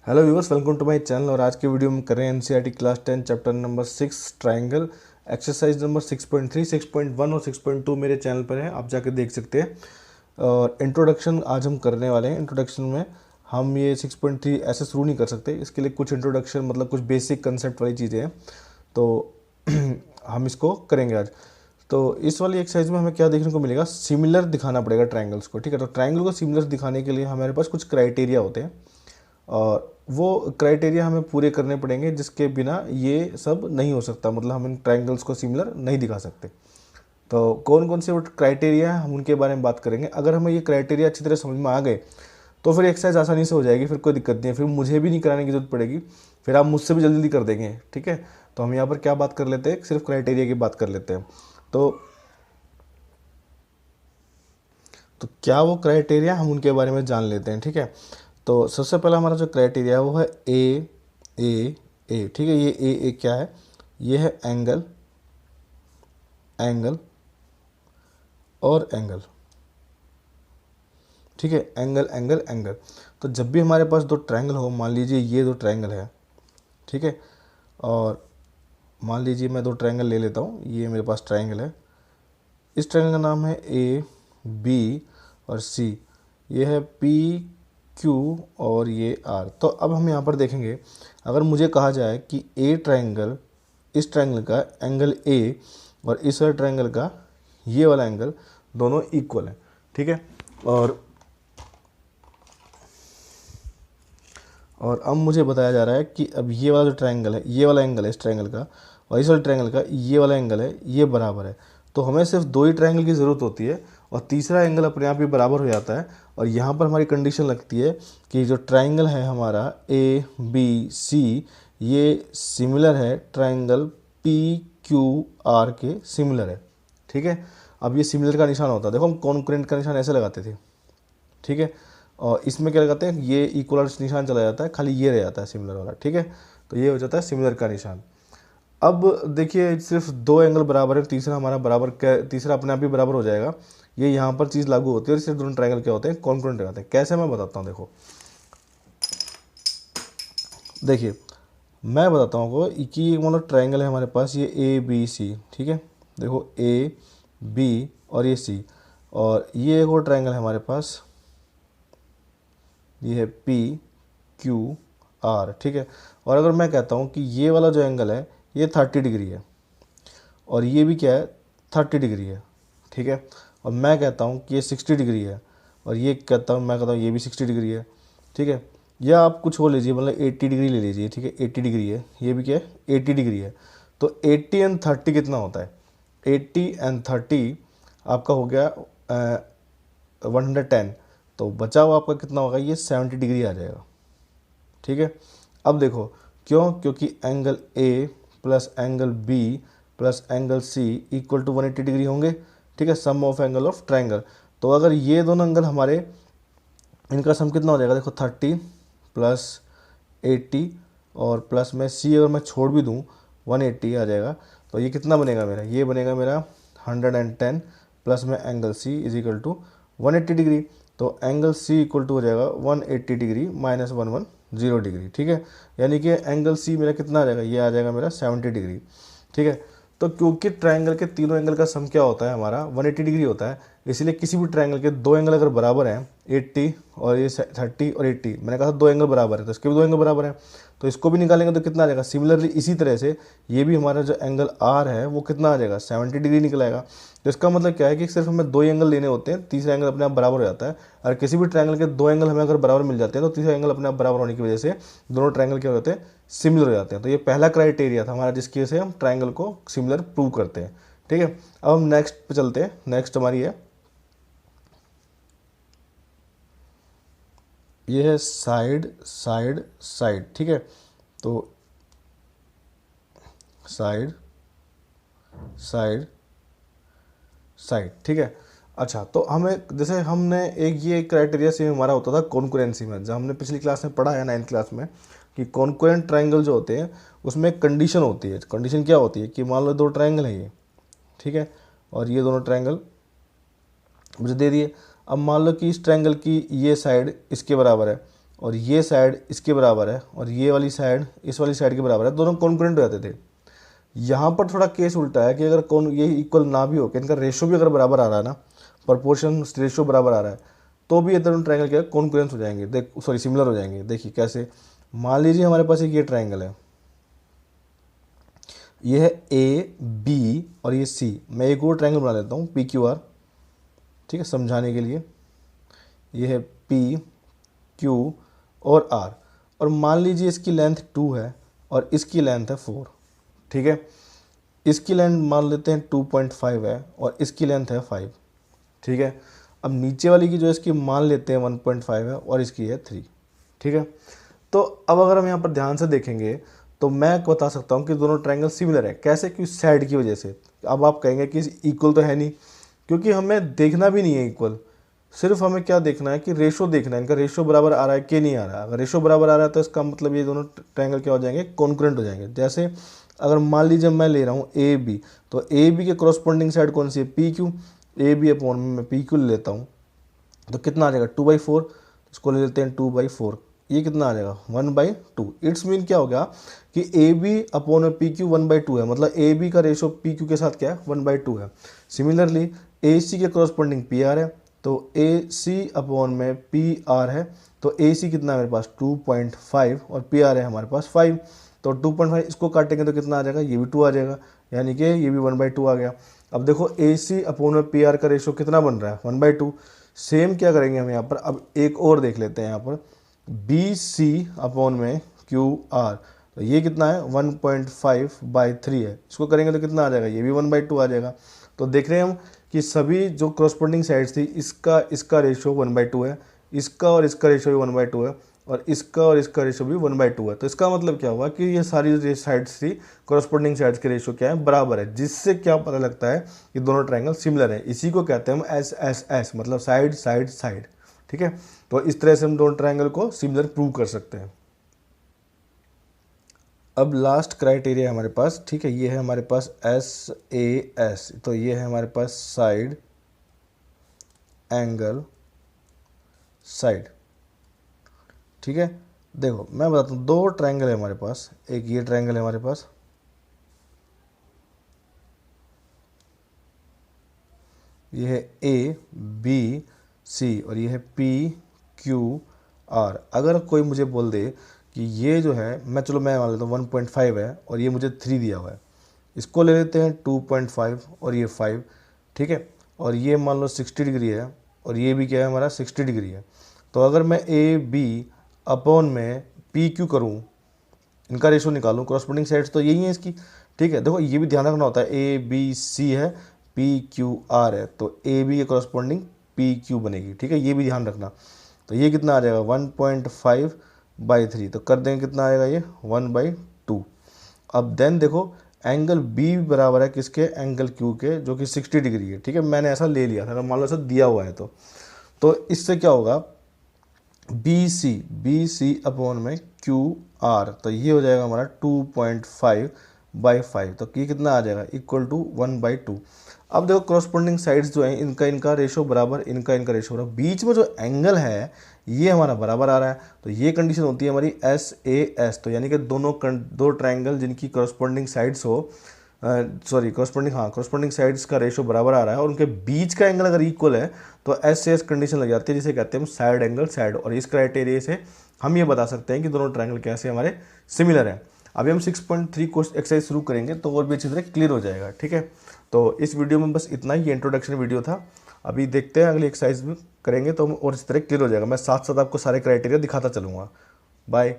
Hello viewers, welcome to my channel. और आज के वीडियो में कर रहे हैं NCERT class 10 chapter number 6 triangle, exercise number 6.3, 6.1 और 6.2 मेरे चैनल पर है, आप जाकर देख सकते हैं। और इंट्रोडक्शन आज हम करने वाले हैं। इंट्रोडक्शन में हम ये 6.3 ऐसे शुरू नहीं कर सकते, इसके लिए कुछ इंट्रोडक्शन मतलब कुछ बेसिक कंसेप्ट वाली चीज़ें हैं, तो हम इसको करेंगे आज। तो इस वाली एक्सरसाइज में हमें क्या देखने को मिलेगा, सिमिलर दिखाना पड़ेगा ट्रायंगल्स को। ठीक है, तो ट्रायंगल को सिमिलर दिखाने के लिए हमारे पास कुछ क्राइटेरिया होते हैं और वो क्राइटेरिया हमें पूरे करने पड़ेंगे, जिसके बिना ये सब नहीं हो सकता। मतलब हम इन ट्रायंगल्स को सिमिलर नहीं दिखा सकते। तो कौन कौन से वो क्राइटेरिया हैं हम उनके बारे में बात करेंगे। अगर हमें ये क्राइटेरिया अच्छी तरह समझ में आ गए तो फिर एक्सरसाइज आसानी से हो जाएगी, फिर कोई दिक्कत नहीं है, फिर मुझे भी नहीं कराने की जरूरत पड़ेगी, फिर आप मुझसे भी जल्दी जल्दी कर देंगे। ठीक है, तो हम यहाँ पर क्या बात कर लेते हैं, सिर्फ क्राइटेरिया की बात कर लेते हैं। तो क्या वो क्राइटेरिया, हम उनके बारे में जान लेते हैं। ठीक है, तो सबसे पहला हमारा जो क्राइटेरिया है वो है ए। ठीक है, ये ए क्या है, ये है एंगल, एंगल और एंगल। ठीक है, एंगल एंगल एंगल। तो जब भी हमारे पास दो ट्रायंगल हो, मान लीजिए ये दो ट्रायंगल है, ठीक है, और मान लीजिए मैं दो ट्रायंगल ले लेता हूँ, ये मेरे पास ट्रायंगल है, इस ट्रायंगल का नाम है ए बी और सी, ये है पी क्यू और ये आर। तो अब हम यहाँ पर देखेंगे, अगर मुझे कहा जाए कि ए ट्रायंगल, इस ट्रायंगल का एंगल ए और इस वाले ट्रायंगल का ये वाला एंगल दोनों इक्वल है। ठीक है, और अब मुझे बताया जा रहा है कि अब ये वाला जो ट्रायंगल है, ये वाला एंगल है इस ट्रायंगल का, और इस वाले ट्रायंगल का ये वाला एंगल है, ये बराबर है। तो हमें सिर्फ दो ही ट्रायंगल की ज़रूरत होती है और तीसरा एंगल अपने आप ही बराबर हो जाता है। और यहाँ पर हमारी कंडीशन लगती है कि जो ट्रायंगल है हमारा ए बी सी, ये सिमिलर है ट्रायंगल पी क्यू आर के सिमिलर है। ठीक है, अब ये सिमिलर का निशान होता है, देखो हम कॉन्करेंट का निशान ऐसे लगाते थे। ठीक है, और इसमें क्या लगाते हैं, ये इक्वल निशान चला जाता है, खाली ये रह जाता है सिमिलर वाला। ठीक है, तो ये हो जाता है सिमिलर का निशान। अब देखिए, सिर्फ दो एंगल बराबर है, तीसरा हमारा बराबर, तीसरा अपने आप ही बराबर हो जाएगा। ये यहाँ पर चीज़ लागू होती है और सिर्फ दोनों ट्रायंगल क्या होते हैं, कॉन्करेंट रहते हैं। कैसे, मैं बताता हूँ। देखिए मैं बताता हूँ आपको कि एक मतलब ट्रायंगल है हमारे पास, ये ए बी सी। ठीक है, देखो ए बी और ये सी, और ये एक और ट्रायंगल है हमारे पास, ये है पी क्यू आर। ठीक है, और अगर मैं कहता हूँ कि ये वाला जो एंगल है ये 30 डिग्री है और ये भी क्या है, 30 डिग्री है। ठीक है, और मैं कहता हूँ कि ये 60 डिग्री है और ये मैं कहता हूँ ये भी 60 डिग्री है। ठीक है, या आप कुछ हो लीजिए, मतलब 80 डिग्री ले लीजिए। ठीक है, 80 डिग्री है, ये भी क्या है, 80 डिग्री है। तो 80 एंड 30 कितना होता है, 80 एंड 30 आपका हो गया 110। तो बचा हुआ आपका कितना होगा, ये 70 डिग्री आ जाएगा। ठीक है, अब देखो क्यों, क्योंकि angle A plus angle B plus angle C equal to 180 degree होंगे। ठीक है, sum of angle of triangle. तो अगर ये दोनों एंगल हमारे, इनका सम कितना हो जाएगा, देखो 30 प्लस 80 और प्लस में सी अगर मैं छोड़ भी दूँ 180 आ जाएगा। तो ये कितना बनेगा मेरा, ये बनेगा मेरा 110 प्लस में angle C is equal to 180 degree. तो एंगल सी इक्वल टू हो जाएगा 180 डिग्री माइनस 110 डिग्री। ठीक है, यानी कि एंगल सी मेरा कितना आ जाएगा, ये आ जाएगा मेरा 70 डिग्री। ठीक है, तो क्योंकि ट्रायंगल के तीनों एंगल का सम क्या होता है हमारा, 180 डिग्री होता है, इसलिए किसी भी ट्रायंगल के दो एंगल अगर बराबर हैं, 80 और ये 30 और 80, मैंने कहा था दो एंगल बराबर है, तो इसके भी दो एंगल बराबर हैं, तो इसको भी निकालेंगे तो कितना आ जाएगा। सिमिलरली इसी तरह से ये भी हमारा जो एंगल आर है वो कितना आ जाएगा, 70 डिग्री निकल आएगा। तो इसका मतलब क्या है कि सिर्फ हमें दो एंगल लेने होते हैं, तीसरा एंगल अपने आप बराबर हो जाता है। और किसी भी ट्रायंगल के दो एंगल हमें अगर बराबर मिल जाते हैं तो तीसरा एंगल अपने आप बराबर होने की वजह से दोनों ट्रायंगल क्या हो जाते हैं, सिमिलर हो जाते हैं। तो ये पहला क्राइटेरिया था हमारा, जिसकी वजह से हम ट्रायंगल को सिमिलर प्रूव करते हैं। ठीक है, अब हम नेक्स्ट पे चलते हैं। नेक्स्ट हमारी है, ये है साइड साइड साइड। ठीक है, तो साइड साइड साइड। ठीक है, अच्छा, तो हमें जैसे हमने एक ये क्राइटेरिया से हमारा होता था कॉन्करेंसी में, जब हमने पिछली क्लास में पढ़ा है 9th क्लास में, कि कॉन्करेंट ट्रायंगल जो होते हैं उसमें एक कंडीशन होती है। कंडीशन क्या होती है कि मान लो दो ट्रायंगल है ये, ठीक है, और ये दोनों ट्रायंगल मुझे दे दिए। अब मान लो कि इस ट्रायंगल की ये साइड इसके बराबर है और ये साइड इसके बराबर है और ये वाली साइड इस वाली साइड के बराबर है, दोनों कॉन्करेंट हो जाते थे। यहाँ पर थोड़ा केस उल्टा है कि अगर कौन ये इक्वल ना भी हो कि इनका रेशो भी अगर बराबर आ रहा है ना, प्रपोर्शन रेशो बराबर आ रहा है, तो भी ये दोनों ट्रायंगल क्या कॉन्करेंस हो जाएंगे, सिमिलर हो जाएंगे। देखिए कैसे, मान लीजिए हमारे पास एक ये ट्रायंगल है, ये है ए बी और ये सी। मैं एक और ट्रायंगल बना लेता हूँ पी क्यू आर, ठीक है, समझाने के लिए। ये है पी क्यू और आर, और मान लीजिए इसकी लेंथ 2 है और इसकी लेंथ है 4, ठीक है। इसकी लेंथ मान लेते हैं 2.5 है और इसकी लेंथ है 5, ठीक है। अब नीचे वाली की जो इसकी मान लेते हैं 1.5 है और इसकी है 3, ठीक है। तो अब अगर हम यहाँ पर ध्यान से देखेंगे तो मैं बता सकता हूँ कि दोनों ट्रायंगल सिमिलर है। कैसे? कि साइड की वजह से। अब आप कहेंगे कि इक्वल तो है नहीं, क्योंकि हमें देखना भी नहीं है इक्वल, सिर्फ हमें क्या देखना है कि रेशो देखना है, इनका रेशो बराबर आ रहा है कि नहीं आ रहा है। अगर रेशो बराबर आ रहा है तो इसका मतलब ये दोनों ट्रायंगल क्या हो जाएंगे, कॉन्करेंट हो जाएंगे। जैसे अगर मान लीजिए मैं ले रहा हूँ ए बी, तो ए बी के कॉरस्पॉन्डिंग साइड कौन सी है, P Q. A B upon में मैं पी क्यू ले लेता हूँ तो कितना आ जाएगा 2/4, इसको ले लेते हैं 2/4, ये कितना आ जाएगा 1/2। इट्स मीन क्या हो गया कि ए बी अपॉन में पी क्यू 1/2 है, मतलब ए बी का रेशो पी क्यू के साथ क्या है 1/2 है। सिमिलरली ए सी के कॉरस्पॉन्डिंग पी आर है, तो ए सी अपॉन में पी आर है, तो ए सी कितना है मेरे पास 2.5 और पी आर है हमारे पास 5, तो 2.5 इसको काटेंगे तो कितना आ जाएगा, ये भी 2 आ जाएगा, यानी कि ये भी 1/2 आ गया। अब देखो ए सी अपॉन में पी आर का रेशो कितना बन रहा है 1/2। सेम क्या करेंगे हम यहाँ पर, अब एक और देख लेते हैं यहाँ पर, बी सी अपॉन में क्यू आर, तो ये कितना है 1.5/3 है, इसको करेंगे तो कितना आ जाएगा, ये भी 1/2 आ जाएगा। तो देख रहे हैं हम कि सभी जो कॉरस्पॉन्डिंग साइड्स थी, इसका रेशो 1/2 है, इसका और इसका रेशो भी 1/2 है, और इसका और इसका रेशो भी 1/2 है। तो इसका मतलब क्या हुआ कि ये सारी जो साइड्स थी कॉरस्पॉन्डिंग साइड्स के रेशो क्या है, बराबर है, जिससे क्या पता लगता है कि दोनों ट्रायंगल सिमिलर है। इसी को कहते हैं हम एस एस एस, मतलब साइड साइड साइड, ठीक है। तो इस तरह से हम दोनों ट्रायंगल को सिमिलर प्रूव कर सकते हैं। अब लास्ट क्राइटेरिया हमारे पास, ठीक है, ये है हमारे पास एस ए एस, तो ये है हमारे पास साइड एंगल साइड, ठीक है। देखो मैं बताता हूँ, दो ट्रायंगल है हमारे पास, एक ये ट्रायंगल है हमारे पास, ये है ए बी सी और ये है पी क्यू आर। अगर कोई मुझे बोल दे कि ये जो है, मैं मान लेता हूँ 1.5 है और ये मुझे 3 दिया हुआ है, इसको ले लेते हैं 2.5 और ये 5, ठीक है। और ये मान लो 60 डिग्री है और ये भी क्या है हमारा 60 डिग्री है। तो अगर मैं ए बी अपॉन में पी क्यू करूँ, इनका रेशो निकालूं, कॉरस्पॉन्डिंग साइड्स तो यही है इसकी, ठीक है। देखो ये भी ध्यान रखना होता है, ए बी सी है, पी क्यू आर है, तो ए बी के कॉरस्पॉन्डिंग पी क्यू बनेगी, ठीक है, ये भी ध्यान रखना। तो ये कितना आ जाएगा 1.5/3, तो कर देंगे कितना आएगा ये 1/2। अब देन देखो एंगल बी बराबर है किसके, एंगल क्यू के, जो कि 60 डिग्री है, ठीक है। मैंने ऐसा ले लिया था, अगर मान लो ऐसा दिया हुआ है तो इससे क्या होगा, बी सी अपॉन में क्यू आर, तो ये हो जाएगा हमारा 2.5/5, तो ये कितना आ जाएगा इक्वल टू 1/2। अब देखो कॉरस्पॉन्डिंग साइड्स जो है इनका रेशो बराबर, इनका रेशो बराबर, बीच में जो एंगल है ये हमारा बराबर आ रहा है, तो ये कंडीशन होती है हमारी एस ए एस। तो यानी कि दो ट्रायंगल जिनकी कॉरस्पॉन्डिंग साइड्स हो, कॉरस्पॉन्डिंग साइड्स का रेशो बराबर आ रहा है और उनके बीच का एंगल अगर इक्वल है तो एस एस कंडीशन लग जाती है, जिसे कहते हैं हम साइड एंगल साइड। और इस क्राइटेरिया से हम ये बता सकते हैं कि दोनों ट्रायंगल कैसे हमारे सिमिलर हैं। अभी हम 6.3 को एक्सरसाइज शुरू करेंगे तो और भी अच्छी तरह क्लियर हो जाएगा, ठीक है। तो इस वीडियो में बस इतना ही इंट्रोडक्शन वीडियो था। अभी देखते हैं अगली एक्सरसाइज में करेंगे तो हम और इस तरह क्लियर हो जाएगा। मैं साथ साथ आपको सारे क्राइटेरिया दिखाता चलूँगा। बाय।